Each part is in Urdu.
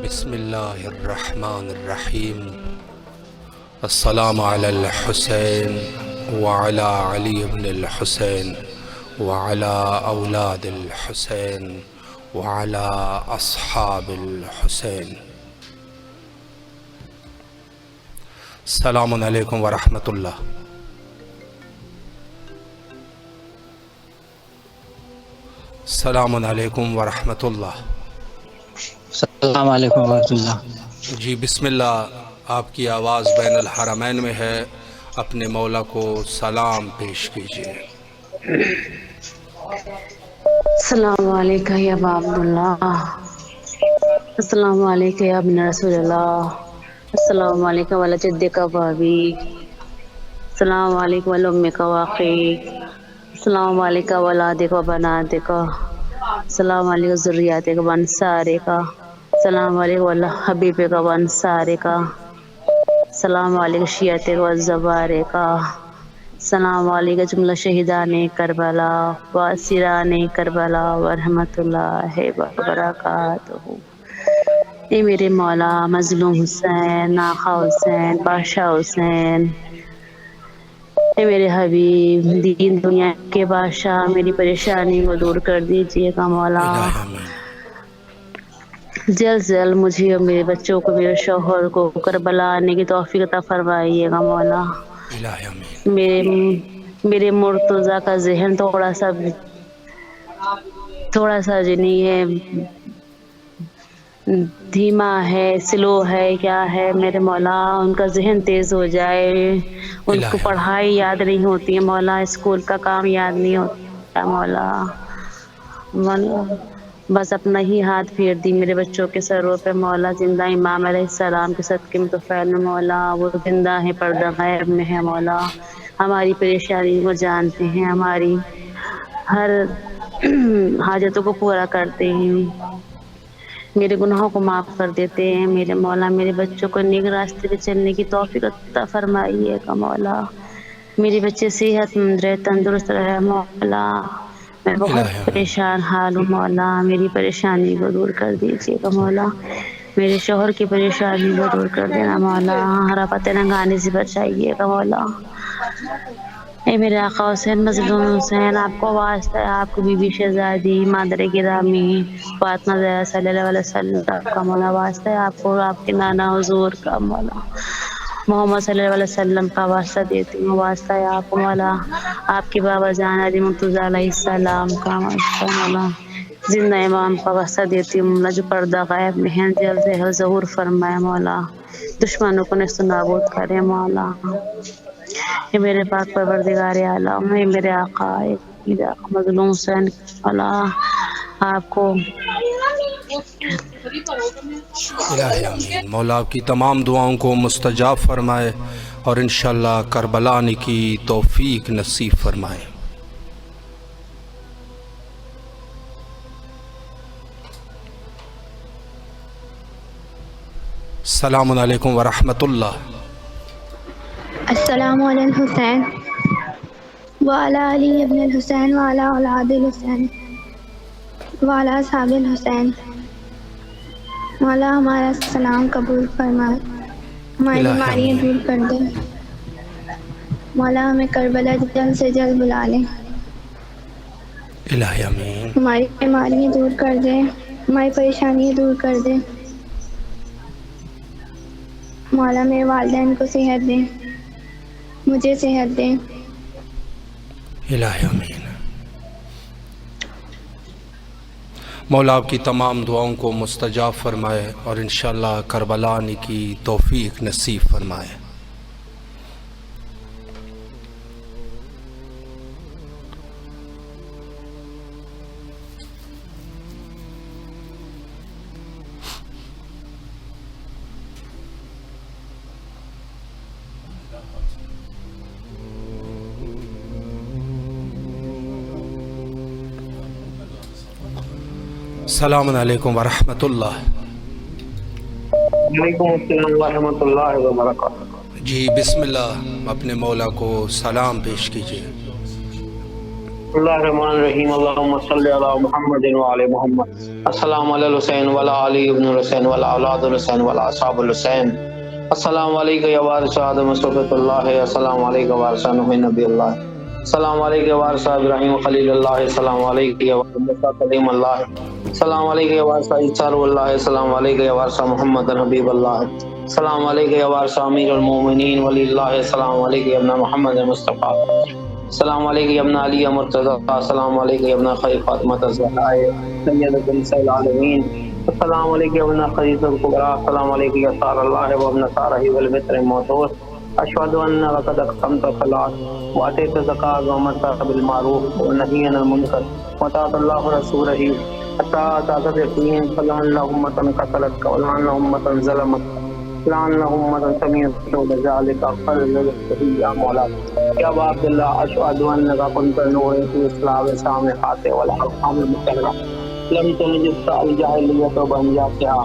بسم الله الرحمن الرحيم. السلام على الحسين وعلى علي بن الحسين وعلى أولاد الحسين وعلى أصحاب الحسين. السلام عليكم ورحمة الله. السلام عليكم ورحمة الله. السلام علیکم ورحمۃ اللہ۔ جی بسم اللہ، آپ کی آواز بین الحرمین میں ہے، اپنے مولا کو سلام پیش کیجیے۔ السلام علیکم یا ابا عبداللہ، السلام علیکم یا ابن رسول اللہ، السلام علیکم والا جدک بابی، السلام علیکم والا امک واقعی، السلام علیکم ولادک و بناتک، السلام علیکم ذریاتک و انصارک، السلام علیکم والا حبیبک و انصارک، السلام علیکم شیعتک و زبارک، السلام علیکم جملہ شہیدان کربلا و اسیران کربلا ورحمۃ اللہ وبرکاتہ۔ اے میرے مولا مظلوم حسین، آقا حسین، بادشاہ حسین، اے میرے حبیب دین دنیا کے بادشاہ، میری پریشانی کو دور کر دیجیے گا مولا۔ الہی آمین۔ جلد سے جلد مجھے اور میرے بچوں کو، میرے شوہر کو کربلا آنے کی توفیق عطا فرمائیے گا مولا۔ الہی آمین۔ میرے مرتضیٰ کا ذہن تھوڑا سا جنی ہے، دھیما ہے، سلو ہے، کیا ہے میرے مولا، ان کا ذہن تیز ہو جائے۔ ان کو پڑھائی یاد نہیں ہوتی ہے مولا، اسکول کا کام یاد نہیں ہوتا مولا۔ بس اپنا ہی ہاتھ پھیر دی میرے بچوں کے سروں پہ مولا۔ زندہ امام علیہ السلام کے صدقے میں تو فعل میں مولا، وہ زندہ ہے، پردہ غیب میں ہے مولا، ہماری پریشانی کو جانتے ہیں، ہماری ہر حاجتوں کو پورا کرتے ہیں، میرے گناہوں کو معاف کر دیتے ہیں میرے مولا۔ میرے بچوں کو نیک راستے پہ چلنے کی توفیق عطا فرمائیے گا مولا۔ میرے بچے صحت مند رہے، تندرست رہے مولا۔ میں بہت پریشان حال ہوں مولا، میری پریشانی کو دور کر دیجیے گا مولا۔ میرے شوہر کی پریشانی کو دور کر دینا مولا، رفعت نگانی سے بچائیے گا مولا۔ اے میرے آقا حسین مظلوم حسین، آپ کو واسطہ ہے، آپ کو بی بی شہزادی مادر گرامی فاطمہ زہرا صلی اللہ علیہ وسلم کا مولا واسطہ ہے، آپ کو آپ کے نانا حضور کا مولا محمد صلی اللہ علیہ وسلم کا واسطہ دیتی ہوں، واسطہ ہے آپ کو مولا، آپ کے بابا جان علی مرتضیٰ علیہ السلام کا واسطہ مولا، زندہ امام کا واسطہ دیتی ہوں مولا، جو پردہ غیب میں ہیں، جلد سے جلد ظہور فرمائے مولا، دشمنوں کو نیست و نابود کرے مولا۔ اے میرے پاک پروردگار عالم، اے میرے آقا مظلوم حسین مولا، آپ کو الہی آمین۔ مولا آپ کی تمام دعاؤں کو مستجاب فرمائے اور انشاءاللہ کربلا آنے کی توفیق نصیب فرمائے۔ السلام علیکم ورحمۃ اللہ۔ السلام علی الحسین وعلی علی ابن الحسین وعلی اولاد الحسین وعلی اصحاب الحسین۔ مولا ہمارا سلام قبول فرما، ہماری بیماریاں دور کر دے مولا، ہمیں کربلا جلد سے جلد بلا لے، الہی آمین۔ ہماری بیماریاں دور کر دے، ہماری پریشانیاں دور کر دے مولا، میرے والدین کو صحت دے، مجھے صحت دے الہی آمین۔ مولا آپ کی تمام دعاؤں کو مستجاب فرمائے اور انشاءاللہ کربلا آنے کی توفیق نصیب فرمائے۔ السلام علیکم ورحمۃ اللہ۔ وعلیکم السلام ورحمۃ اللہ وبرکاتہ۔ جی بسم اللہ، اپنے مولا کو سلام پیش کیجیے۔ اللہ الرحمن الرحیم اللہم صلی علی محمد وعلی محمد السلام علی الحسین وعلی علی ابن الحسین وعلی اولاد الحسین وعلی اصحاب الحسین السلام علیکم یا وارث آدم صفوۃ اللہ السلام علیکم وارث نوح نبی اللہ السلام علیکم وارث ابراہیم خلیل اللہ السلام علیکم یا وارث موسیٰ کلیم اللہ السلام علیکم یا وارث عیسیٰ روح اللہ السلام علیکم یا وارث محمد حبیب اللہ السلام علیکم یا وارث امیر المومنین ولی اللہ السلام علیکم یا ابن محمد مصطفیٰ السلام علیکم یا ابن علی مرتضی السلام علیکم یا ابن خیر فاطمہ الزہرا سیدۃ نساء العالمین السلام علیکم یا ابن خدیجہ الکبریٰ السلام علیکم یا سار اللہ و ابن سارہ والمطر الموتور اشهد انک قد اقمت الصلاۃ واتیت الزکاۃ وامرت بالمعروف ونهیت عن المنکر وطاعت اللہ ورسولہ حتی اتاک الیقین فلعل امة قتلتک ولعل امة ظلمتک لعل امة سمعت بذلک فلنستحی یا مولا یا عبد اللہ اشهد انک كنت نور فی اصلاح سامحات والارحام المتقرہ لم تنجس الجاہلیت وبنجاتها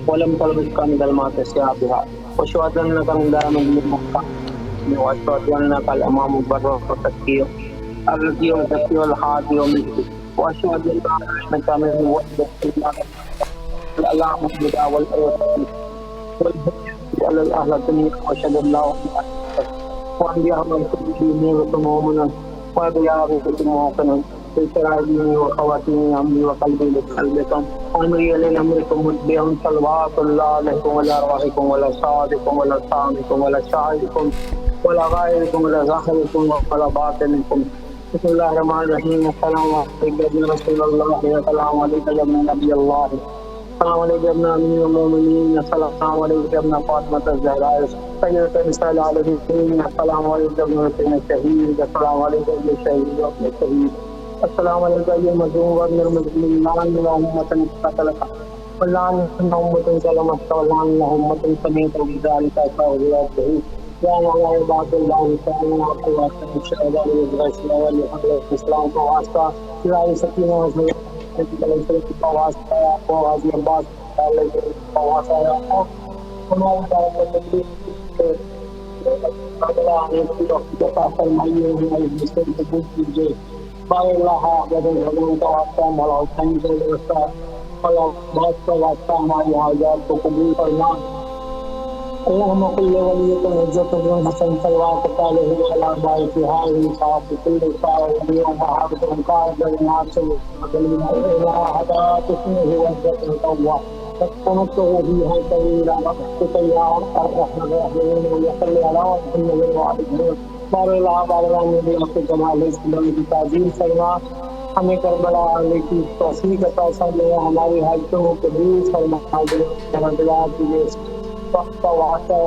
ولم تلبسك من ظلمات ثيابها واشهد انك من دار المحكم واشهد انك الامام البر والتقي الذي والزكي والهادي واشهد انك من وحدة الله مبدا والأيوة على الأهل الدنيا واشهد الله وانبياء من كل دين ومؤمنا وانبياء من كل موقن في سرائري وخواتيم امري وقلبي لقلبكم وامري لامركم متبع صلوات الله عليكم وعلى ارواحكم ولا صادقكم ولا صامكم ولا شاهدكم ولا غائبكم ولا ظاهركم ولا باطنكم بسم الله الرحمن الرحيم السلام عليكم يا رسول الله السلام عليكم يا نبي الله السلام علیکم ابن امیر المومنین السلام علیکم ابن فاطمہ الزہرا سیدۃ نساء العالمین السلام علیکم ابن حسین الشہید السلام علیکم ابن شہید ابن شہید السلام علیکم یا مظلوم وابن المظلومین لعن امة قتلک ولعن امة ظلمتک ولعن امة سمعت بذلک فاغفر یا مولا عباد اللہ تعالی وقوات الشہداء والشہداء والحمد الاسلام کو واسطہ الہی سکینہ و واسطہ آپ غازی عباس واسطہ آپ ہمارے دعوت تکلیف اگلا آنے کی وقت عطا فرمائیے ہماری مستقبل قبول کیجیے بار اللہ بدل بھگوان کا واسطہ مولا حسین کا واسطہ مولا عباس کا واسطہ ہماری حاجات کو قبول فرما اللهم قل لوليك العزة بن حسن صلوات الله عليه وعلى في هذه صاحب كل ساعة ويوم حافظ قائد الناس وكلمة إلى هدات اسمه وجهة القوة فكنته فيها طويلا وقتك يا الرحمن الرحيم ويصلي على محمد وعلى بار الله بارگاہ نبی کے جمال اسلام کی تعظیم فرما ہمیں کربلا آنے کی توفیق عطا فرما ہماری حاجتوں کو قبول فرما دے کربلا کی کا واسطہ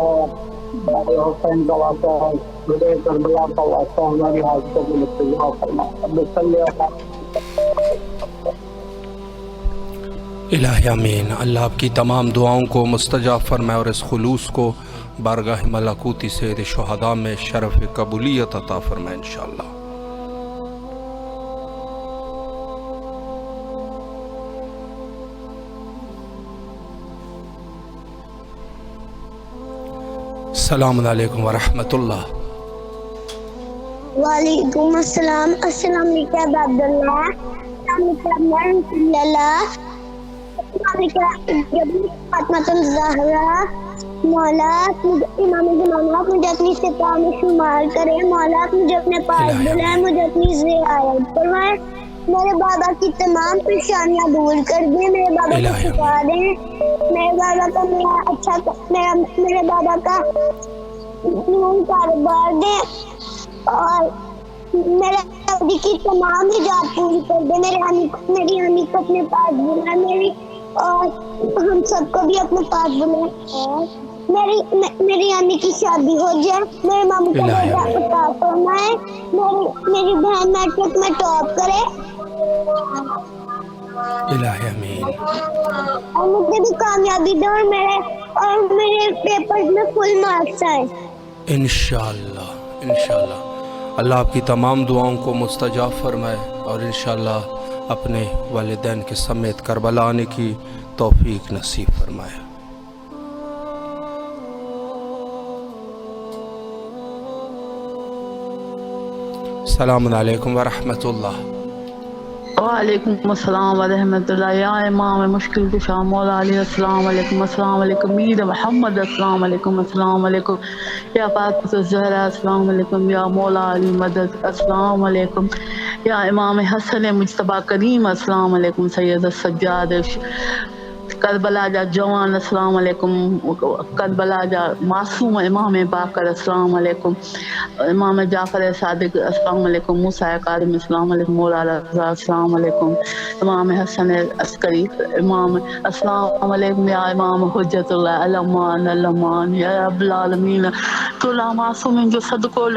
ہے حسین کا واسطہ ہے بدر کربلا کا واسطہ ہماری حاجتوں کو مستجاب فرما اب صلی الہی آمین۔ اللہ آپ کی تمام دعاؤں کو مستجاب فرمائے اور اس خلوص کو بارگاہ ملکوتی سید شہداء میں شرف قبولیت عطا فرمائے انشاءاللہ۔ السلام علیکم ورحمۃ اللہ۔ وعلیکم السلام۔ السلام علیکم عبداللہ، السلام علیکم رحمۃ اللہ، السلام علیکم فاطمہ الزہرا۔ مولا امام زمانہ مجھے اپنی سپاہ میں شمار کرے، مولا مجھے اپنے پاس بلائے، مجھے اپنی رعایت فرمائے، میرے بابا کی تمام پریشانیاں دور کر دیں، میرے بابا کو شفا دیں، میرے بابا کا میرے بابا کا کاروبار دیں اور میرے ابھی کی تمام حجات پوری کر دیں، میری امی کو اپنے پاس بلائے، میری اور ہم سب کو بھی اپنے پاس بلائے اور میری امی کی شادی ہو جائے، میرے ماموں کا بیٹا عطا فرمائے، میری بہن میٹرک میں ٹاپ کرے الہی آمین۔ اور مجھے بھی کامیابی دے اور میرے پیپر میں فل مارکس آئے انشاءاللہ انشاءاللہ۔ اللہ آپ کی تمام دعاؤں کو مستجاب فرمائے اور انشاءاللہ اپنے والدین کے سمیت کربلا آنے کی توفیق نصیب فرمائے۔ السلام علیکم ورحمۃ اللہ۔ وعلیکم السلام ورحمۃ اللہ۔ یا امام مشکل کشا مولا علی السلام علیکم، السلام علیکم میر محمد السلام علیکم، السلام علیکم یا فاطمہ الزہرا السلام علیکم، یا مولا علی مدد السلام علیکم، یا امام حسن مجتبیٰ کریم السلام علیکم، سید السجاد کربلا جا جوان السلام علیکم، کربلا جا معصوم امام باقر السلام علیکم، امام جعفر صادق السلام علیکم، موسیٰ کاظم السلام علیکم، مولا رضا السلام علیکم، امام حسن عسکری امام السلام علیکم، یا امام حجت اللہ علمان علمان، یا رب العالمین تولا معصومین جو صدقو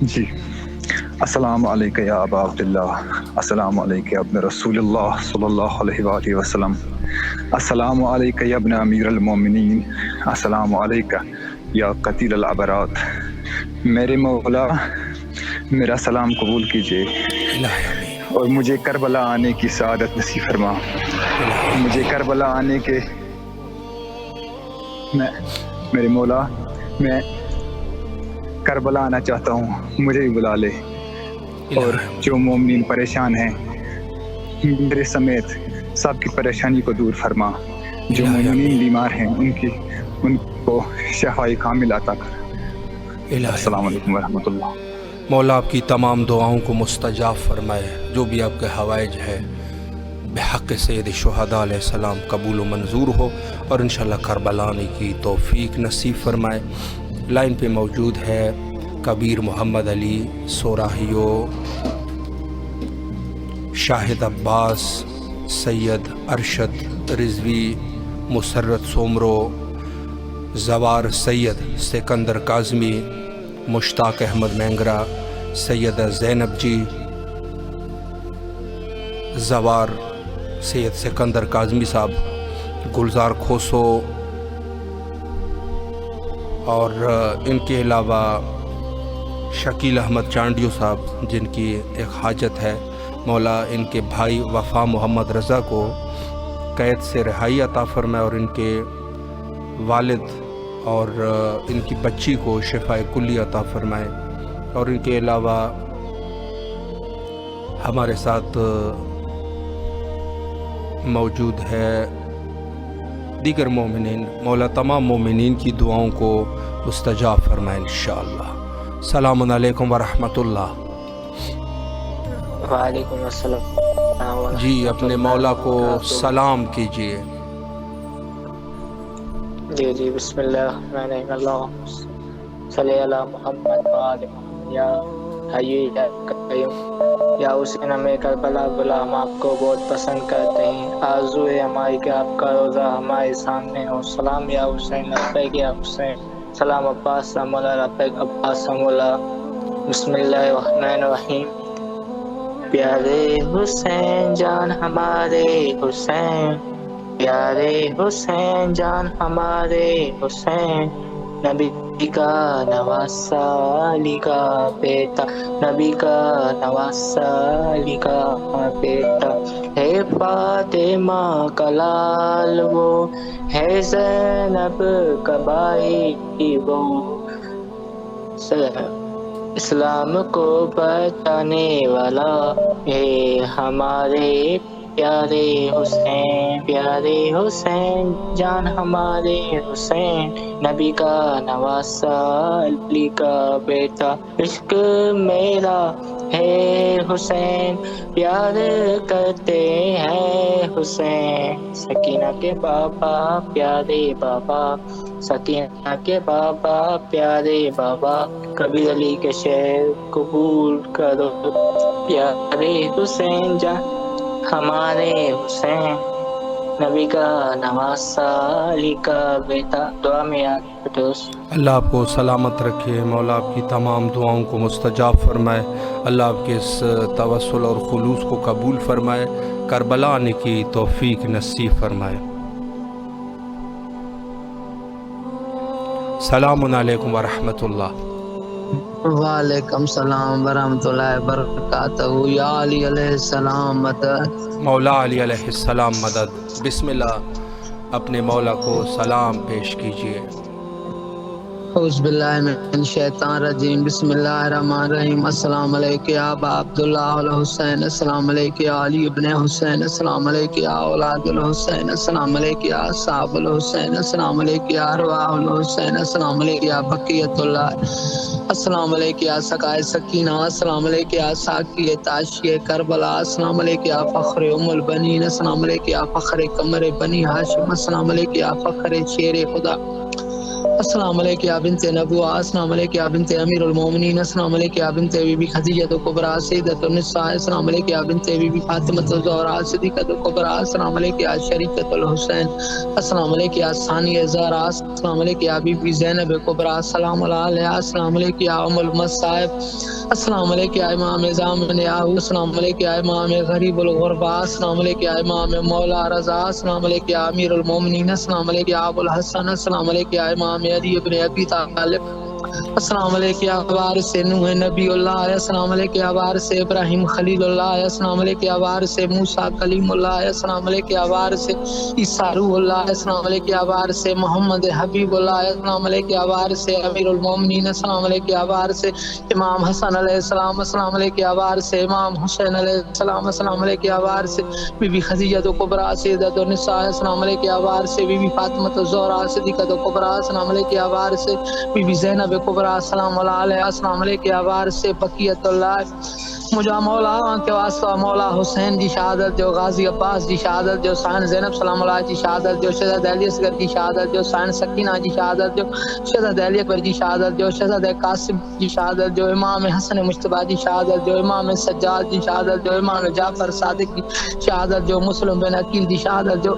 جی السلام علیکم یا ابا عبداللہ، السلام علیکم یا ابن رسول اللہ صلی اللہ علیہ وآلہ وسلم، السلام علیکم یا ابن امیر المومنین، السلام علیکم یا قتیل العبرات۔ میرے مولا میرا سلام قبول کیجیے اور مجھے کربلا آنے کی سعادت نصیب فرما۔ مجھے کربلا آنے کے میرے مولا میں کربلا آنا چاہتا ہوں، مجھے بھی بلا لے، اور جو مومنین پریشان ہیں میرے سمیت سب کی پریشانی کو دور فرما، جو مومنین بیمار ہیں ان کو شفاء کامل عطا کر۔ السلام علیکم ورحمۃ اللہ۔ مولا آپ کی تمام دعاؤں کو مستجاب فرمائے، جو بھی آپ کے حوائج ہے بحق سید شہداء علیہ السلام قبول و منظور ہو، اور انشاءاللہ کربلا آنے کی توفیق نصیب فرمائے۔ لائن پہ موجود ہے کبیر محمد علی سوراہیو، شاہد عباس، سید ارشد رضوی، مسرت سومرو، زوار سید سکندر کاظمی، مشتاق احمد مینگرا، سیدہ زینب جی، زوار سید سکندر کاظمی صاحب، گلزار کھوسو، اور ان کے علاوہ شکیل احمد چانڈیو صاحب جن کی ایک حاجت ہے، مولا ان کے بھائی وفا محمد رضا کو قید سے رہائی عطا فرمائے، اور ان کے والد اور ان کی بچی کو شفاء کلی عطا فرمائے۔ اور ان کے علاوہ ہمارے ساتھ موجود ہے دیگر مومنین، مولا تمام مومنین کی دعاؤں کو مستجاب فرمائے انشاءاللہ۔ السلام علیکم ورحمۃ اللہ۔ وعلیکم السلام۔ جی اپنے مولا کو سلام کیجیے۔ جی بسم اللہ الرحمن الرحیم، اللہم صلی علی محمد وآل محمد، یا حی یا قیوم یا حسین ہمیں کربلا بلا، ہم آپ کو بہت پسند کرتے ہیں، آرزو ہے ہماری کہ آپ کا روزہ ہمارے سامنے ہو۔ سلام یا حسین، لبیک یا حسین، سلام عباس مولا، لبیک عباس مولا۔ بسم اللہ الرحمن الرحیم۔ پیارے حسین جان ہمارے حسین، پیارے حسین جان ہمارے حسین، نبی کا نواسہ علی کا بیٹا، نبی کا نواسہ علی کا بیٹا، ہے فاطمہ کا لال وہ، ہے زینب کا بھائی وہ، اسلام کو بچانے والا ہے ہمارے پیارے حسین، پیارے حسین جان ہمارے حسین، نبی کا نواسہ علی کا بیٹا، عشق میرا ہے حسین، پیار کرتے ہیں حسین، سکینہ کے بابا پیارے بابا، سکینہ کے بابا پیارے بابا، کبیر علی کے شعر قبول کرو، پیارے حسین جان ہمارے حسین، نبی کا نواسہ علی کا بیٹا۔ دعا میں یاد رکھو۔ اللہ آپ کو سلامت رکھے، مولا آپ کی تمام دعاؤں کو مستجاب فرمائے، اللہ آپ کے اس توسل اور خلوص کو قبول فرمائے، کربلا آنے کی توفیق نصیب فرمائے۔ السلام علیکم ورحمۃ اللہ۔ وعلیکم السلام ورحمۃ اللہ وبرکاتہ۔ یا علی علیہ السلام مدد، مولا علی علیہ السلام مدد۔ بسم اللہ اپنے مولا کو سلام پیش کیجیے۔ اعوذ باللہ من الشیطان الرجیم، بسم اللہ الرحمن الرحیم۔ السلام علیکم یا ابا عبداللہ الحسین، السلام علیکم یا علی ابن حسین، السلام علیکم یا اولاد الحسین، السلام علیکم یا اصحاب الحسین، السلام علیکم یا ارواح الحسین، السلام علیکم یا بقیت اللہ، السلام علیکم یا سقائے سکینہ، السلام علیکم یا ساقی تاشی کربلا، السلام علیکم یا فخر ام البنین، السلام علیکم یا فخر قمر بنی ہاشم، السلام علیکم یا فخر شیر خدا، السلام علیکم یا بنت نبوہ، السلام علیکم یا بنت امیر المومنین، السلام علیکم یا بنت بی بی خدیجہ کبریٰ سیدۃ النساء، السلام علیکم یا بنت بی بی فاطمہ الزہرا صدیقۃ کبریٰ، السلام علیکم یا شریکۃ الحسین، السلام علیکم یا ثانیہ زہرا، السلام علیکم یا بی بی زینب کبریٰ، السلام علیکم، السلام علیکم یا ام المصائب، السلام علیکم یا امام زامن یاہو، السلام علیکم یا امام غریب الغربا، السلام علیکم یا امام مولا رضا، السلام علیکم یا امیر المومنین، السلام علیکم یا ابو الحسن، السلام علیکم یا امام علی ابن ابی طالب، السلام علیکم یا وارث نوح نبی اللہ، السلام علیکم یا وارث ابراہیم خلیل اللہ، السلام علیکم یا وارث موسیٰ کلیم اللہ، السلام علیکم یا وارث عیسیٰ روح اللہ، السلام علیکم یا وارث محمد حبیب اللہ، السلام علیکم یا وارث امیر المومنین، السلام علیکم یا وارث امام حسن علیہ السلام، السلام علیکم یا وارث امام حسین علیہ السلام، السلام علیکم یا وارث بی بی خدیجہ کبریٰ سیدۃ النساء، السلام علیکم یا وارث بی بی فاطمہ الزہرا صدیقۃ کبریٰ، السلام علیکم یا وارث بی بی زینب کبریٰ، السلام علیکم، السلام علیکم یا وارث بقیۃ اللہ، مجھا مولا کے واسطہ مولا حسین جی شہادت جو، غازی عباس جی شہادت جو، سائن زینب سلام اللہ جی شہادت جو، شہزاد علی اصغر جی شہادت جو، سائن سکینہ جی شہادت جو، شہزاد علی اکبر جی شہادت جو، شہزاد قاسم جی شہادت جو، امام حسن مجتبیٰ جی شہادت جو، امام سجاد جی شہادت جو، امام جعفر صادق جی شہادت جو، مسلم بن عقیل جی شہادت جو،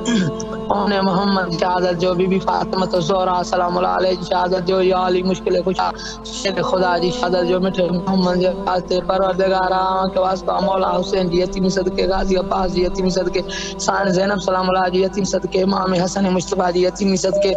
اون محمد شہادت جو، بی بی فاطمہ الزہرا سلام اللہ علیہ جی شہادت جو، یا علی مشکل کشا شیر خدا جی شہادت جو، میٹھے محمد جی واسطے پروردگار کے واسطہ مولا حسین جی یتیم صدقے، غازی عباس جی یتیم صدقے، سائن زینب سلام اللہ جی یتیم صدقے، امام حسن مجتبیٰ جی یتیم صدقے،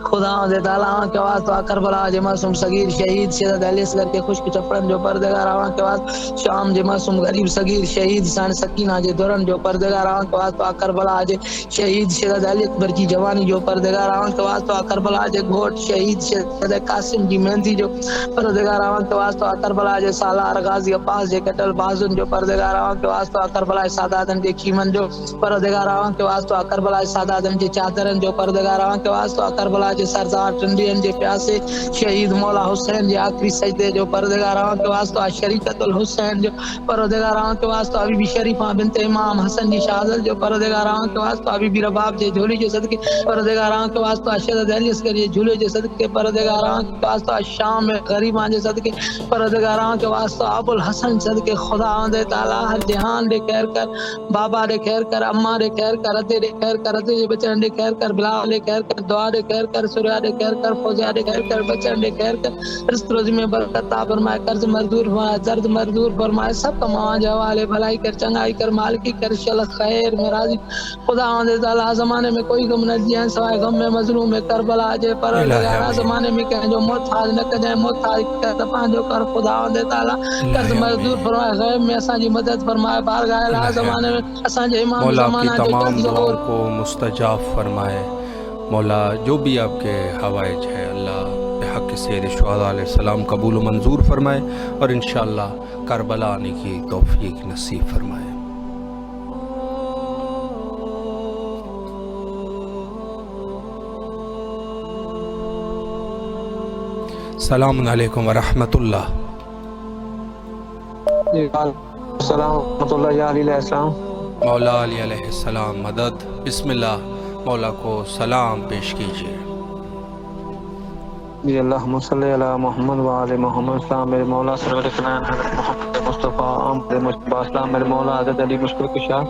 خدا دے تعالیٰ کے واسطہ کربلا جے معصوم صغیر شہید شہزاد علی اصغر کے خشک چپڑن جو پردگار آواں کے واسطہ شام جے معصوم غریب صغیر شہید سان سکینہ جے دورن جو پردگار آواں کے واسطہ کربلا جے شہید شہزاد علی اکبر کی جوانی جو پردگار آواں کے واسطہ کربلا جے گھوٹ شہید شہزاد قاسم جی مہندی جو پردگار آواں کے واسطہ کربلا جے سالار غازی عباس جے کٹل بازن جو پردگار آواں کے واسطہ کربلا ساداتن جے کھیمن جو پردگار آواں کے واسطہ کربلا ساداتن جے چادرن جو پردگار آواں کے واسطہ کربلا جے سردار ٹنڈین جے پیاسے شہید مولا حسین جے آخری سجدے جو پردگار آواں کے واسطہ شریکت الحسین جو پردگار آواں کے واسطہ بی بی شریفہ بنت امام حسن جی شہادت جو پردگار آواں کے واسطہ بی بی رباب جے جھولی جو صدقے پردگار آواں کے واسطہ شہزاد علی اصغر جے جھولے جو صدقے پردگار آواں کے واسطہ شام میں غریباں جے صدقے پردگار آواں کے واسطہ ابو الحسن صدقے خدا دے تعالیٰ ہر جہان دے خیر کر، بابا دے خیر کر، اماں دے خیر کر، اتے دے خیر کر، اتے دے بچن دے خیر کر، بلال دے خیر کر، دعا دے خیر کر، سوریا دے خیر کر، فوزیا دے خیر کر، بچن دے خیر کر، رزق روزی میں برکت عطا فرمائے، قرض مردور فرمائے، درد مردور فرمائے، سب کماں جوالے بھلائی کر، چنگائی کر، مالکی کر، شل خیر میں راضی خدا دے تعالیٰ زمانے میں کوئی غم نہ دیاں سوائے غم میں مظلوم میں کربلا جے پروردگار زمانے میں کہیں جو محتاج نہ کہیں محتاج کر تپان جو کر خدا دے تعالیٰ قرض مردور فرمائے، غیب میں اساں جی مدد فرمائے، بارگاہ الہ زمانے میں اساں جے امام مولا آپ کی زمانہ جو تمام قرض دعاؤں کو مستجاب فرمائے۔ مولا جو بھی آپ کے حوائج ہے اللہ بحق سید شہداء علیہ السلام قبول و منظور فرمائے اور انشاءاللہ کربلا آنے کی توفیق نصیب فرمائے۔ السلام علیکم ورحمۃ اللہ۔ السلام ورحمۃ اللہ یا علی علیہ السلام۔ مولا علی علیہ السلام مدد، بسم اللہ، مولا کو سلام پیش کیجیے۔ جی اللہم صلی علی محمد وآل محمد، سلام میرے مولا سرور کنان حضرت محمد مصطفیٰ آمد مجتبیٰ، سلام میرے مولا حضرت علی مشکل کشا،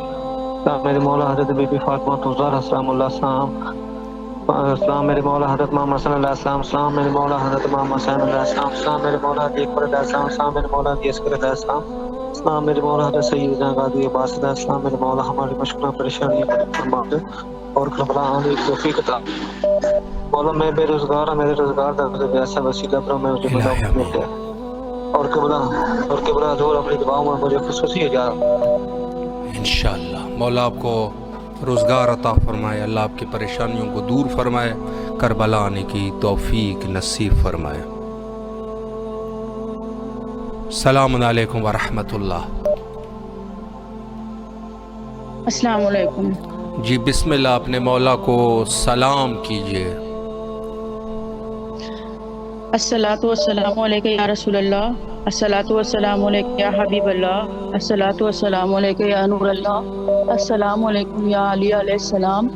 سلام میرے مولا حضرت بی بی فاطمہ الزہرا سلام اللہ السلام، سلام میرے مولا حضرت محمد صلی اللہ علیہ وسلم، سلام میرے مولا حضرت محمد صلی اللہ علیہ وسلم، سلام میرے مولا حضرت اکبر علیہ السلام، سلام میرے مولا حضرت اصغر علیہ السلام، سلام میرے مولا حضرت سیدنا غازی عباس علیہ السلام، میرے مولا ہماری مشکلیں پریشانیاں فرما دے اور کربلا آنے کی توفیق عطا۔ مولا میں بے روزگار ہوں، میرے روزگار کا ایسا وسیلہ پر میں مجھے مدد مل جائے اور قبلہ دور اپنی دعاؤں میں مجھے خصوصی اجازت۔ انشاءاللہ مولا آپ کو روزگار عطا فرمائے، اللہ آپ کی پریشانیوں کو دور فرمائے، کربلا آنے کی توفیق نصیب فرمائے۔ السلام علیکم ورحمۃ اللہ۔ السلام علیکم۔ جی بسم اللہ، اپنے مولا کو سلام کیجیے۔ الصلاۃ والسلام علیک یا رسول اللہ، الصلاۃ والسلام علیک یا حبیب اللہ، الصلاۃ والسلام علیک یا نور اللہ، السلام علیکم یا علی علیہ السلام،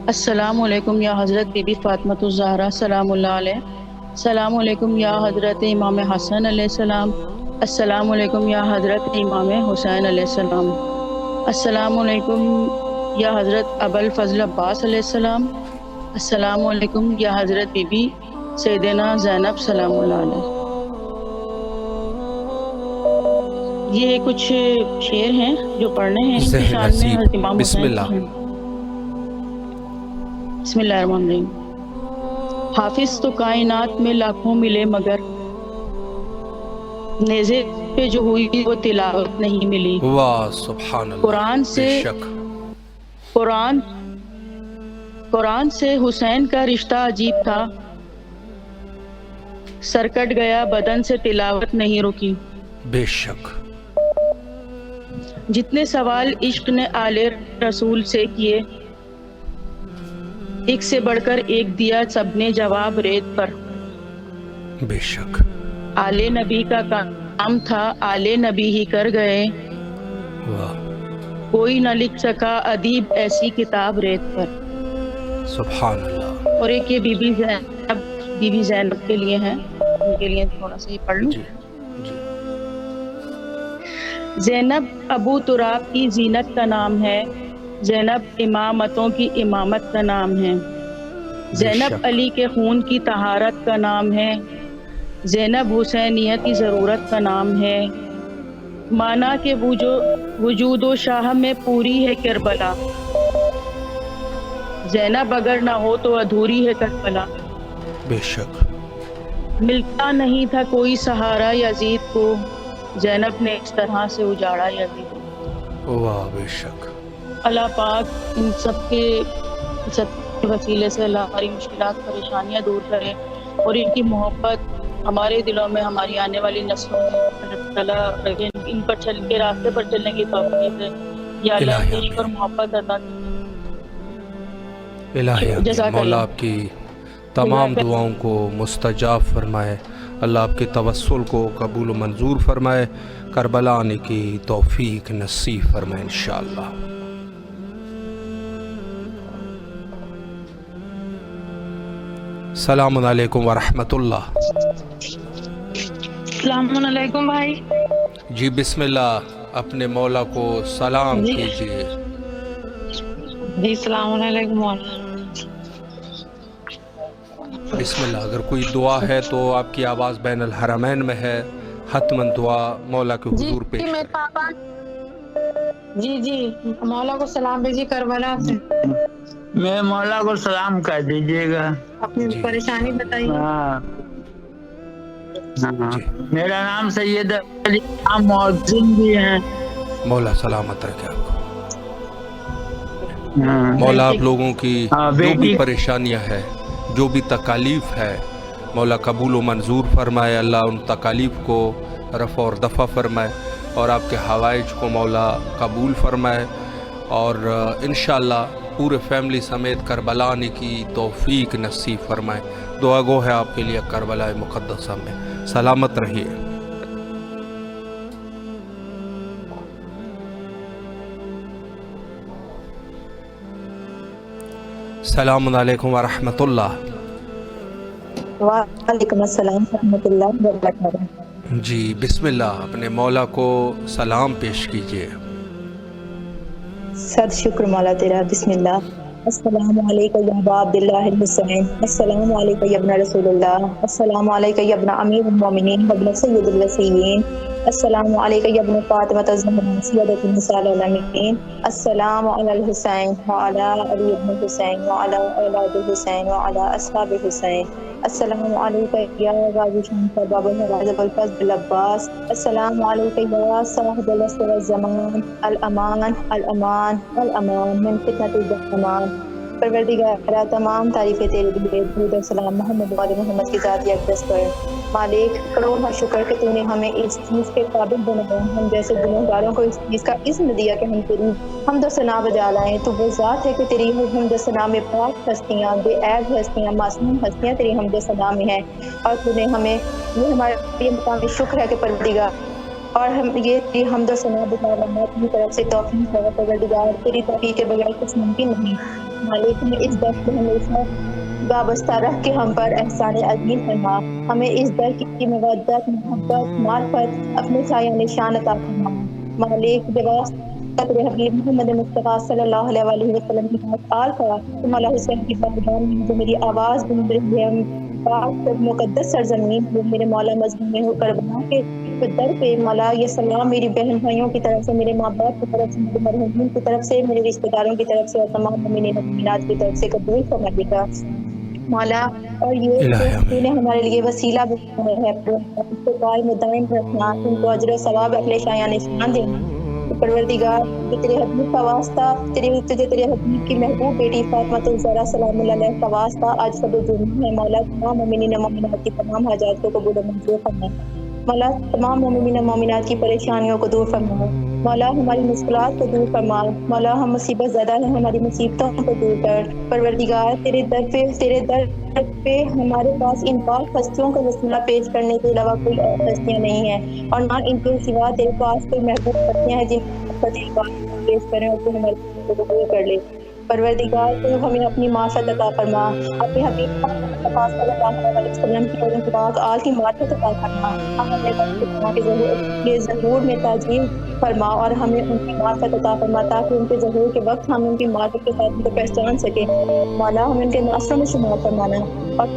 السلام علیکم یا حضرت بی بی فاطمۃ الزہرا سلام اللہ علیہ. السلام علیکم یا حضرت امام حسن علیہ السلام. السلام علیکم یا حضرت امام حسین علیہ السلام. السلام علیکم یا حضرت ابوالفضل عباس علیہ السلام. السلام علیکم یا حضرت بی بی سیدنا زینب سلام اللہ علیہ. یہ کچھ شعر ہیں جو پڑھنے ہیں ان کی شان میں حضرت امام بسم حسین. اللہ. بسم اللہ الرحمن الرحیم. حافظ تو کائنات میں لاکھوں ملے مگر نیزے پہ جو ہوئی وہ تلاوت نہیں ملی. واہ سبحان اللہ. قرآن سے بے شک. قرآن سے حسین کا رشتہ عجیب تھا. سر کٹ گیا بدن سے تلاوت نہیں رکی. بے شک. جتنے سوال عشق نے آل رسول سے کیے ایک سے بڑھ کر ایک دیا سب نے جواب ریت پر. بے شک. آل نبی کا کام تھا آل نبی ہی کر گئے. واہ کوئی نہ لکھ سکا ادیب ایسی کتاب ریت پر. سبحان اللہ. اور ایک یہ بی بی زینب کے لیے ہیں, ان کے لیے تھوڑا سا یہ پڑھ لوں. جی جی. زینب ابو تراب کی زینت کا نام ہے. زینب امامتوں کی امامت کا نام ہے. زینب علی کے خون کی طہارت کا نام ہے. زینب حسینیت کی ضرورت کا نام ہے. مانا کہ وجود و شاہ میں پوری ہے کربلا. زینب اگر نہ ہو تو ادھوری ہے کربلا. بے شک. ملتا نہیں تھا کوئی سہارا یزید کو. زینب نے اس طرح سے اجاڑا یزید کو. واہ بے شک. اللہ پاک ان سب کے وسیلے سے اللہ ہماری مشکلات پریشانیاں دور کرے اور ان کی محبت ہمارے دلوں میں ہماری آنے والی نسلوں میں اللہ تعالیٰ ان پر چل کے راستے پر چلنے کی توفیق دے. یا اللہ عشق اور محبت عطا الہی مولا آپ کی تمام دعاؤں کو مستجاب فرمائے. اللہ آپ کے توسل کو قبول و منظور فرمائے. کربلا آنے کی توفیق نصیب فرمائے انشاءاللہ. السلام علیکم ورحمۃ اللہ. السلام علیکم بھائی. جی بسم اللہ اپنے مولا کو سلام کیجیے. جی السلام علیکم. بسم اللہ. اگر کوئی دعا ہے تو آپ کی آواز بین الحرمین میں ہے. حتماً دعا مولا کے حضور پیش میرے کریں. پاپا جی مولا کو سلام بھیجیے کربلا سے. میرے مولا کو سلام کر دیجیے گا. اپنی پریشانی بتائیے. ہاں میرا نام سید علی محسن بھی ہے. مولا سلامت رکھے آپ کو. مولا آپ لوگوں کی جو بھی پریشانیاں ہے جو بھی تکالیف ہے مولا قبول و منظور فرمائے. اللہ ان تکالیف کو رفع اور دفع فرمائے اور آپ کے حوائج کو مولا قبول فرمائے اور انشاءاللہ پورے فیملی سمیت کربلا آنے کی توفیق نصیب فرمائے. دعا گو ہے آپ کے لیے کربلا مقدسہ میں. سلامت رہیے. السلام علیکم ورحمۃ اللہ. وعلیکم السلام ورحمۃ اللہ وبرکاتہ. جی بسم اللہ اپنے مولا کو سلام پیش کیجیے. صد شکر مولا تیرا. بسم اللہ. السلام علیکم یا ابا عبداللہ الحسین. السلام علیکم یا ابن رسول اللہ. السلام علیکم یا ابن امیر المومنین و ابن سید الوصیین. السلام علیکم یا ابن فاطمۃ الزہرا سیدۃ النساء العالمین. السلام علی الحسین وعلی علی ابن الحسین وعلی اولاد الحسین وعلی اصحاب الحسین. السلام علیکم یا غازی شمس باب الحراز ابوالفضل العباس. السلام علیکم یا صاحب العصر والزمان. الامان الامان الامان من فتنۃ الزمان. پروردگارا تمام تعریفیں تیرے لیے. درود و سلام محمد و آل محمد کی ذات اقدس پر. مالک کروڑ شکر کہ تو نے ہمیں اس چیز کے قابل بنایا. ہم جیسے گنہگاروں کو اس چیز کا اذن دیا کہ ہم تیری حمد و ثنا بجا لائیں. تو وہ ذات ہے کہ تیری حمد و ثنا میں پاک ہستیاں بے عیب ہستیاں معصوم ہستیاں تیری حمد و ثنا میں ہیں. اور تو نے ہمیں یہ ہمارا یہ مقام شکر ہے کہ پروردگار اور ہم یہ حمد و ثنا اللہ کی طرف سے توفیق ہے پروردگار، تیری توفیق کے بغیر کچھ ممکن نہیں۔ مالک ہمیں اس در سے ہمیشہ وابستہ رکھ کے ہم پر احسان عظیم فرما، ہمیں اس در کی مودت، محبت، معرفت اپنے سایہ نشان عطا فرما۔ مالک بواسطہ حبیب محمد مصطفیٰ صلی اللہ علیہ وآلہ وسلم کی آل کا مولا حسین کی بارگاہ میں جو میری آواز گونج رہی ہے، پاک مقدس سرزمین جو میرے مولا مظلوم میں ہو کربلا کے در پہ مولا یہ سلام میری بہن بھائیوں کی طرف سے، میرے ماں باپ کی طرف سے، میرے مرحومین کی طرف سے، میرے رشتہ داروں کی طرف سے اور تمام مومنین و مومنات کی طرف سے قبول فرمائے گا مولا۔ اور یہ تو نے ہمارے لیے وسیلہ بنایا ہے، اس کو قائم و دائم رکھنا، ان کو اجر و ثواب اپنے شایہ نشان دینا۔ پروردگار تیرے حبیب کا واسطہ، تجھے تیرے حبیب کی محبوب بیٹی فاطمہ الزہرا سلام اللہ علیہ کا واسطہ آج سب جمعہ ہے مولا، تمام مومنین و مومنات کی تمام حاجات کو قبول و منظور فرما مولا، تمام مومنین و مومنات کی پریشانیوں کو دور فرما مولا، ہماری مشکلات کو دور فرما مولا، ہم مصیبت زدہ ہیں، ہماری مصیبتوں کو دور کر پروردگار۔ تیرے در پہ ہمارے پاس ان پاک ہستیوں کا وسیلہ پیش کرنے کے علاوہ کوئی اور ہستیاں نہیں ہیں، اور نہ ان کے سوا تیرے پاس کوئی محبوب ہستیاں ہیں جن کا تیرے پاس پیش کریں اور تو ہمارے کو قبول کر لے پروردگار۔ تو ہمیں اپنی معرفت عطا فرما، اپنے حبیب صلی اللہ علیہ وسلم کی اور ان کے پاک آل کی معرفت عطا فرما، ہمیں کے ظہور میں تعظیم فرما اور ہمیں ان کی معرفت عطا فرما تاکہ ان کے ظہور کے وقت ہم ان کی معرفت کے ساتھ ان کو پہچان سکیں مولا، ہمیں ان کے ناصروں میں شمار فرمانا۔ اور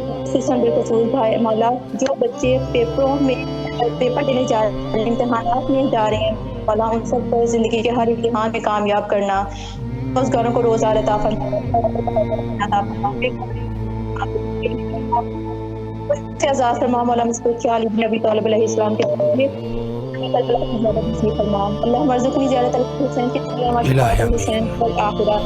بالخصوص بھائی مولا، جو بچے پیپر دینے جا رہے ہیں، امتحانات میں جا رہے ہیں مولا، ان سب کو زندگی کے ہر امتحان میں کامیاب کرنا، اس گھروں کو روزگار عطا فرما، اعزاز فرما مولا، مصطفی علی بن ابی طالب علیہ السلام کے اللہ مرزقنی زیارت الحسین کے حسین والآخرہ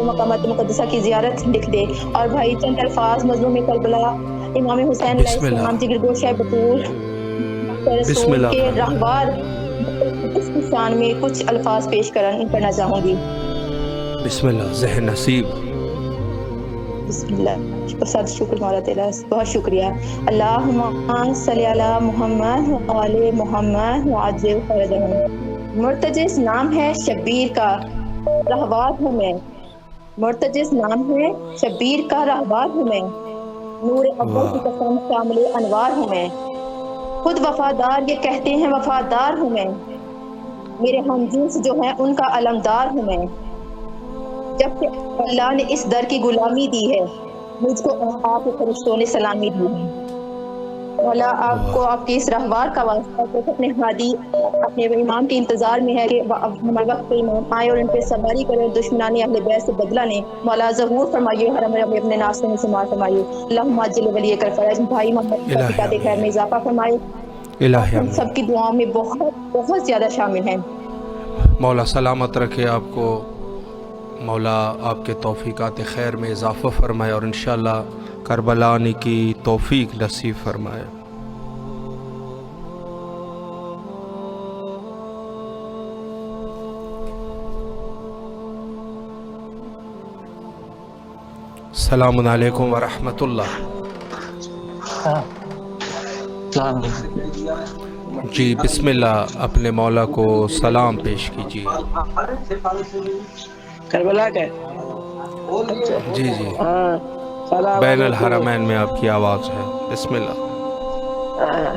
مقامات مقدسہ کی زیارت لکھ دے۔ اور بھائی چند الفاظ مظلوم کربلا امام حسین علیہ السلام جگر گوشہ بطول رسول کے رہبار اس کی شان میں کچھ الفاظ پیش کرنا چاہوں گی۔ بسم اللہ ذہن نصیب۔ بسم اللہ، بہت شکر مولا تیرا، بہت شکریہ۔ اللہم صلی علی محمد وآل محمد وعجل فرجہم۔ مرتجز نام ہے شبیر کا، رہوار ہوں میں، مرتجز نام ہے شبیر کا، رہوار ہوں میں، نور اول کی قسم شامل انوار ہوں میں، خود وفادار یہ کہتے ہیں وفادار ہوں میں، میرے ہم جنس جو ہیں ان کا علمدار ہوں میں، جب کہ اللہ نے اس در کی غلامی دی ہے مجھ کو آپ کے فرشتوں نے سلامی دی ہے مولا، آپ کو آپ کے اس رہوار کا واسطہ اپنے ہادی اپنے امام کے انتظار میں ہے کہ ہمارے وقت پہ امام آئے اور ان پہ سواری کرے، دشمنان اہل بیت سے بدلہ لیں مولا، ظہور فرمائیے، حرم میں اپنے ناصروں میں شمار فرمائیے، اللہم عجل ولی کر فرج، بھائی محمد کا پتا دے خیر میں اضافہ فرمائے، ہم سب کی دعاؤں میں بہت زیادہ شامل ہیں مولا، سلامت رکھے آپ کو مولا، آپ کے توفیقات خیر میں اضافہ فرمائے اور انشاءاللہ کربلا آنے کی توفیق نصیب فرمائے۔ السلام علیکم ورحمۃ اللہ۔ جی بسم اللہ، اپنے مولا کو سلام پیش کیجیے۔ کربلا کے جی جی بین الحرمین میں آپ کی آواز ہے، بسم اللہ۔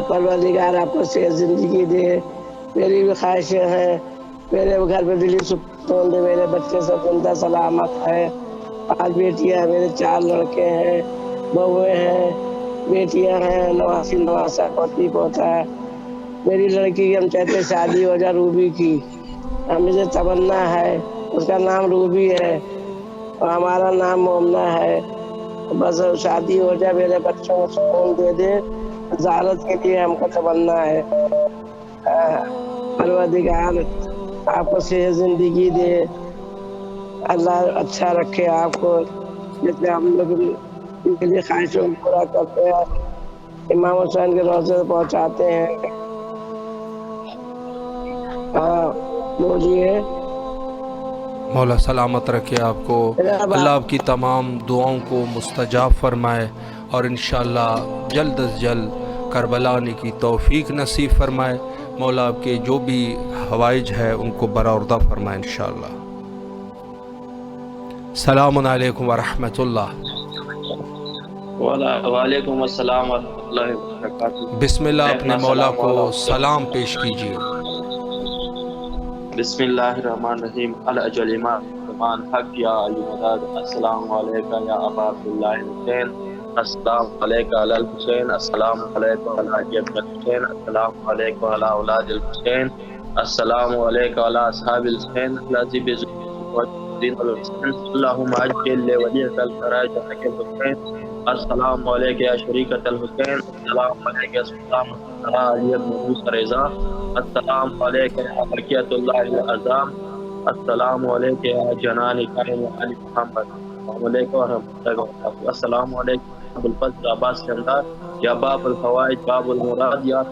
پروردگار آپ کو صحت زندگی دے، میری بھی خواہشیں ہیں، میرے گھر میں دلی سکون دے، میرے بچے سب زندہ سلامت ہے، 5 بیٹیاں ہیں، میرے 4 لڑکے ہیں، بہویں ہیں، بیٹیاں ہیں، نواسی نواسا پوتی پوتا ہے، میری لڑکی کی ہم چاہتے ہیں شادی ہو جائے روبی کی، مجھے تمنا ہے، اس کا نام روبی ہے اور ہمارا نام مومنہ ہے، بس شادی ہو جائے، میرے بچوں کو سکون دے دے، زیارت کے لیے ہم کو تمنا ہے۔ پروردگار آپ کو صحت زندگی دے، اللہ اچھا رکھے آپ کو، جتنے ہم لوگ ان کے لیے خواہشوں کو پورا کرتے ہیں، امام حسین کے روضے پہنچاتے ہیں۔ بولیے مولا سلامت رکھے آپ کو، اللہ آپ کی تمام دعاؤں کو مستجاب فرمائے اور انشاءاللہ جلد از جلد کربلا آنے کی توفیق نصیب فرمائے۔ مولا آپ کے جو بھی حوائج ہے ان کو برآوردہ فرمائے انشاءاللہ۔ السلام علیکم ورحمۃ اللہ۔ وعلیکم السلام ورحمۃ اللہ وبرکاتہ۔ بسم اللہ اپنے مولا کو سلام پیش کیجیے۔ بسم اللہ الرحمن الرحیم۔ الاجل امام حق یا علی مدد، السلام علیکم یا ابا عبداللہ حسین، السلام علیکم علی الحسین، السلام علیکم علی علی ابن الحسین، السلام علیکم علی اولاد الحسین، السلام علیکم علی اصحاب الحسین، الذی بذکر الحسین، اللہم عجل لولیک الفرج حق الحسین، السلام علیکم یا شریکۃ الحسین، السلام علیکم یا سلطان علی ابن موسیٰ رضا، السلام علیکم یا بقیۃ اللہ العظام، السلام علیکم یا جنان قائم علی محمد، السلام علیکم ورحمۃ اللہ وبرکاتہ، السلام علیکم ابو الفضل عباس شمدار، یا باب الفوائد باب المراد، یا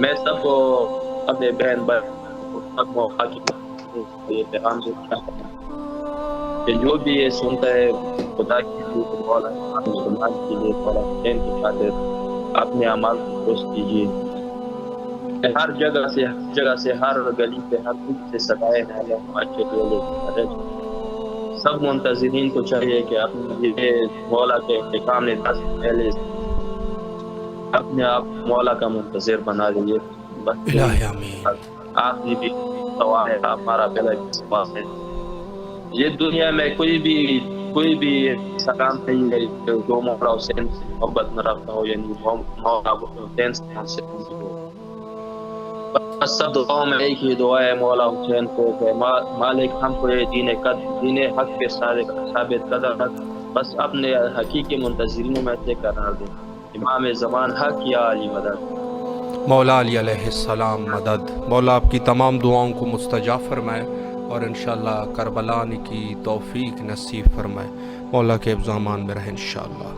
میں سب کو اپنے بہن بھائی موقع یہ پیغام دیتا ہوں کہ جو بھی یہ سنتا ہے خدا کی مسلمان کے لیے تھوڑا حسین کی خاطر اپنے اعمال کو درست کیجیے۔ ہر جگہ سے ہر گلی پہ ہر کچھ سے سدائے ہیں، سب منتظرین کو چاہیے کہ اپنے یہ مولا کے انتقام نے دس پہلے اپنے آپ مولا کا منتظر بنا لیجیے۔ آخری بھی سوال ہے ہمارا پہلا سوال ہے، یہ دنیا میں کوئی بھی ایسا کام نہیں ہے جو مولا حسین سے محبت نہ رکھتا ہو، یعنی مولا حسین سے بس سب دعاؤں میں ایک ہی دعا ہے مولا حسین کو کہ مالک ہم کو یہ دین حق کے ثابت قدم رکھ، بس اپنے حقیقی منتظرینوں میں سے قرار دیں۔ امام زمان حق یا علی مدد۔ مولا علی علیہ السلام مدد۔ مولا آپ کی تمام دعاؤں کو مستجاب فرمائے اور انشاءاللہ کربلا آنے کی توفیق نصیب فرمائے۔ مولا کے حفظ و امان میں رہے انشاءاللہ۔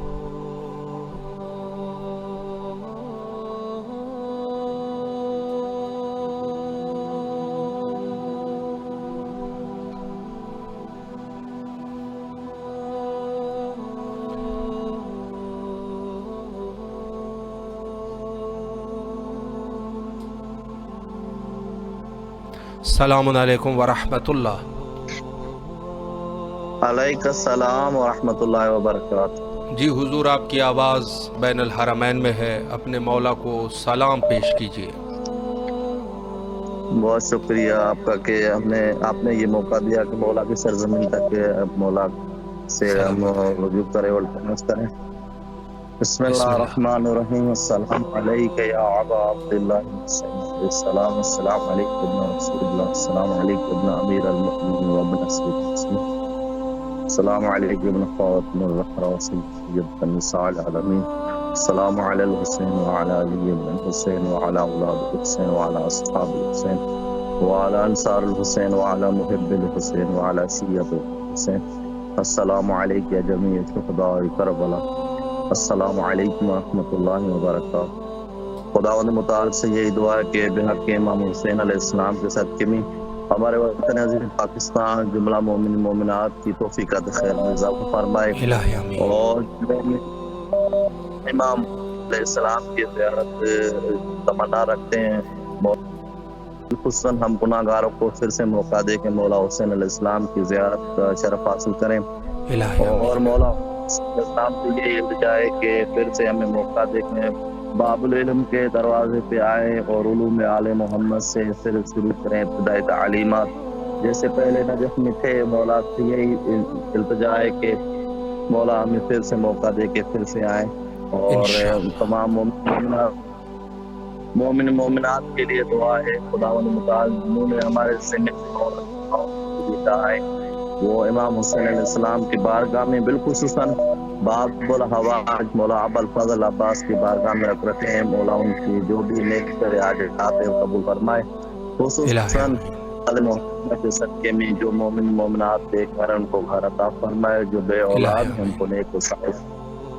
السلام علیکم ورحمۃ اللہ۔ علیکم السلام ورحمۃ اللہ وبرکاتہ۔ جی حضور آپ کی آواز بین الحرمین میں ہے، اپنے مولا کو سلام پیش کیجیے۔ بہت شکریہ آپ کا کہ آپ نے یہ موقع دیا کہ مولا کی سرزمین تک مولا سے ہم رجوع کریں اور تمس کریں۔ بسم اللہ الرحمن الرحیم۔ السلام علیکم یا ابا عبداللہ حسین، السلام علیکم ابن رسول اللہ، السلام علیکم ابن امیر المؤمنین و ابن سید، السلام علیکم ابن فاطمہ الزہرا سید النساء العالمین، السلام علی الحسین وعلی علی ابن الحسین وعلی اولاد الحسین وعلی اصحاب الحسین وعلی انصار الحسین وعلی محب الحسین وعلی شیعہ الحسین، السلام علیکم یا جمیع شہداء کربلا، السلام علیکم ورحمۃ اللہ وبرکاتہ۔ خداوند متعال سے یہی دعا ہے کہ بحق امام حسین علیہ السلام کے صدقے میں ہمارے وطن عزیز پاکستان جملہ مومن مومنات کی توفیقات خیر میں اضافہ فرمائے، اور امام علیہ السلام کی زیارت تمنا رکھتے ہیں، خصوصاً ہم گناہ گاروں کو پھر سے موقع دے کہ مولا حسین علیہ السلام کی زیارت کا شرف حاصل کریں، اور مولا اسلام سے یہ التجا ہے کہ پھر سے ہمیں موقع دیکھیں، باب العلم کے دروازے پہ آئیں اور علوم آل محمد سے پھر شروع کریں ابتدائی تعلیمات، جیسے پہلے نجف میں تھے۔ مولا سے یہی التجا ہے کہ مولا ہمیں پھر سے موقع دے کے پھر سے آئیں، اور تمام مومن مومنات کے لیے دعا ہے خداوند متعال جنہوں نے ہمارے ذمہ آئے وہ امام حسین علیہ السلام کی بارگاہ میں بالخصوصاً باب الحوائج مولا ابو الفضل عباس کی بارگاہ میں رکھ رکھے ہیں، مولا ان کی جو بھی نیک کرے آگے آتے ہیں قبول فرمائے، خصوصاً محمد کے صدقے میں جو مومن مومنات بے گھر ان کو گھر عطا فرمائے، جو بے اولاد ہیں ان کو نیک وسائل،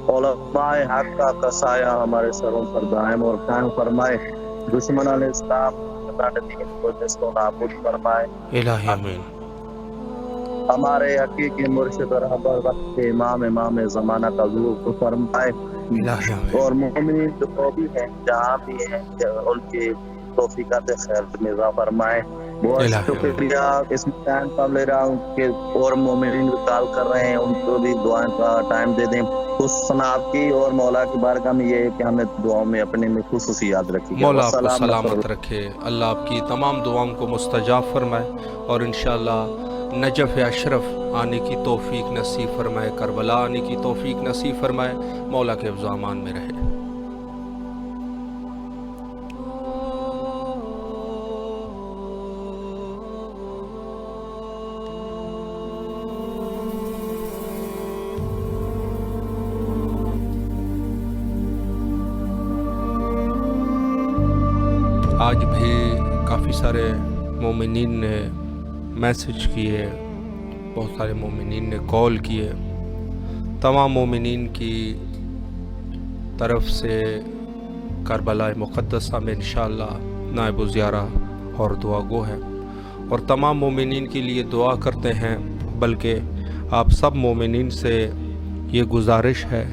علماء حق کا سایہ ہمارے سروں پر دائم اور قائم فرمائے، دشمن علیہ السلام کو جس کو نابود فرمائے، الہی آمین۔ ہمارے حقیقی مرشد اور رہبر وقت کے امام زمانہ کا ظہور فرمائے، اور مومنین جو بھی ہیں جہاں بھی ہیں ان کی توفیقات خیر میں اضافہ فرمائے. بہت شکریہ. اس میں ٹائم کم لے رہا ہوں کہ اور مومنین بھی کال کر رہے ہیں ان کو بھی دعائیں کا ٹائم دے دیں. خصوصاً آپ کی اور مولا کی بارگاہ میں یہ ہے کہ ہمیں دعاؤں میں اپنے میں خصوصی یاد رکھیے. مولا آپ کو سلامت رکھے. اللہ آپ کی تمام دعاؤں کو مستجاب فرمائے اور انشاءاللہ نجف اشرف آنے کی توفیق نصیب فرمائے, کربلا آنے کی توفیق نصیب فرمائے. مولا کے حفظ و امان میں رہے. آج بھی کافی سارے مومنین نے میسج کیے, بہت سارے مومنین نے کال کیے. تمام مومنین کی طرف سے کربلا مقدسہ میں انشاءاللہ نائب الزیارہ اور دعا گو ہے اور تمام مومنین کے لیے دعا کرتے ہیں. بلکہ آپ سب مومنین سے یہ گزارش ہے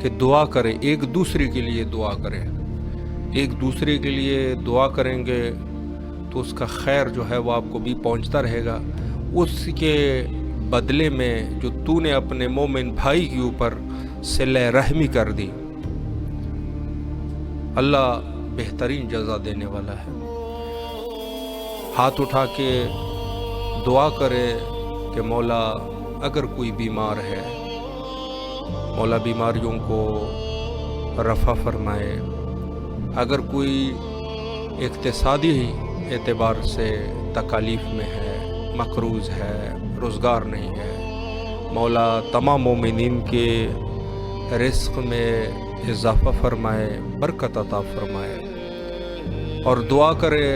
کہ دعا کریں, ایک دوسرے کے لیے دعا کریں. ایک دوسرے کے لیے دعا کریں گے تو اس کا خیر جو ہے وہ آپ کو بھی پہنچتا رہے گا. اس کے بدلے میں جو تو نے اپنے مومن بھائی کے اوپر صلہ رحمی کر دی, اللہ بہترین جزا دینے والا ہے. ہاتھ اٹھا کے دعا کرے کہ مولا اگر کوئی بیمار ہے, مولا بیماریوں کو رفع فرمائے. اگر کوئی اقتصادی اعتبار سے تکالیف میں ہے, مقروض ہے, روزگار نہیں ہے, مولا تمام مومنین کے رزق میں اضافہ فرمائے, برکت عطا فرمائے. اور دعا کرے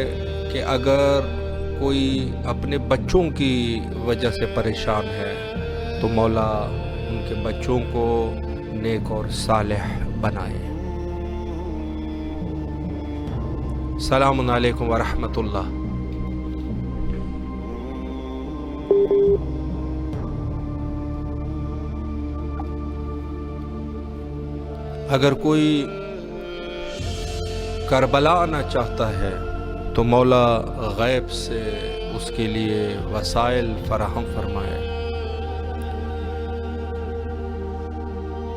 کہ اگر کوئی اپنے بچوں کی وجہ سے پریشان ہے تو مولا ان کے بچوں کو نیک اور صالح بنائے. السلام علیکم ورحمۃ اللہ. اگر کوئی کربلا آنا چاہتا ہے تو مولا غیب سے اس کے لیے وسائل فراہم فرمائے.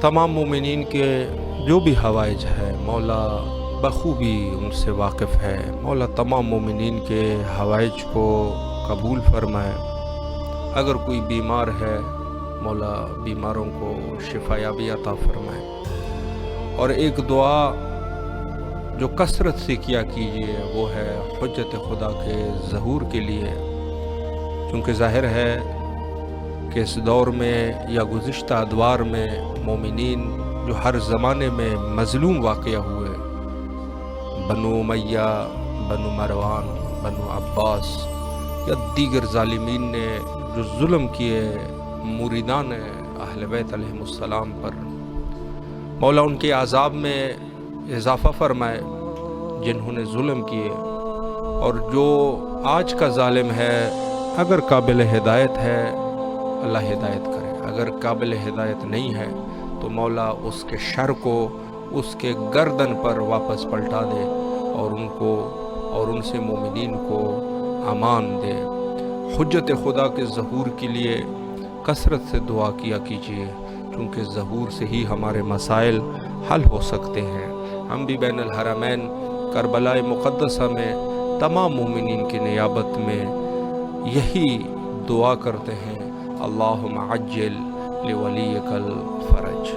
تمام مومنین کے جو بھی حوائج ہے مولا بخوبی ان سے واقف ہے. مولا تمام مومنین کے حوائج کو قبول فرمائے. اگر کوئی بیمار ہے مولا بیماروں کو شفا یابی عطا فرمائے. اور ایک دعا جو کثرت سے کیا کیجیے وہ ہے حجت خدا کے ظہور کے لیے, چونکہ ظاہر ہے کہ اس دور میں یا گزشتہ ادوار میں مومنین جو ہر زمانے میں مظلوم واقع ہوئے, بنو امیہ, بنو مروان, بنو عباس یا دیگر ظالمین نے جو ظلم کیے مریدان اہل بیت علیہ السلام پر, مولا ان کے عذاب میں اضافہ فرمائے جنہوں نے ظلم کیے. اور جو آج کا ظالم ہے اگر قابل ہدایت ہے اللہ ہدایت کرے, اگر قابل ہدایت نہیں ہے تو مولا اس کے شر کو اس کے گردن پر واپس پلٹا دے اور ان کو اور ان سے مومنین کو امان دے. حجت خدا کے ظہور کے لیے کثرت سے دعا کیا کیجیے, کیونکہ ظہور سے ہی ہمارے مسائل حل ہو سکتے ہیں. ہم بھی بین الحرمین کربلا مقدسہ میں تمام مومنین کی نیابت میں یہی دعا کرتے ہیں, اللہم عجل لولیک الفرج.